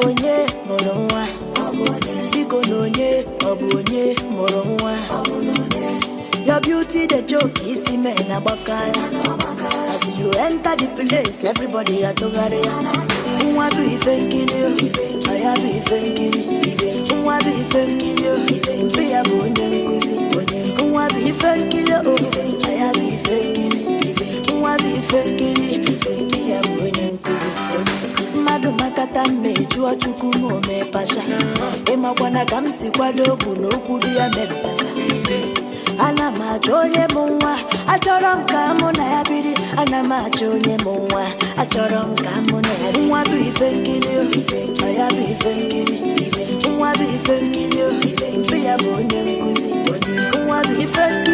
onye mụrụ nwa biko na onye ọ bụ onye mụrụ nwa. Your beauty the joke isi me na gbakaya. As you enter the place everybody atogare ya. Nwa bụ Ifenkili, aya bụ Ifenkili. Nwa bụ Ifenkili, be ya bụ onye nkuzi. Nwa bụ Ifenkili, aya bụ Ifenkili. Nwa bụ Ifenkili, be ya bụ onye nkuzi. Mmadụ makata mmeju Chukwu m ome pasha. Ịmakwana ka m si kwado okwu n'okwu bi ya mepasa. Ana m achọ onye bụ nwa, achọrọ m ka mụ na ya biri. Ana m achọ onye bụ nwa, achọrọ m ka mụ na ya biri. Nwa bụ Ifenkili, aya bụ Ifenkili. Nwa bụ Ifenkili, be ya bụ onye nkuzi. Nwa bụ Ifenkili.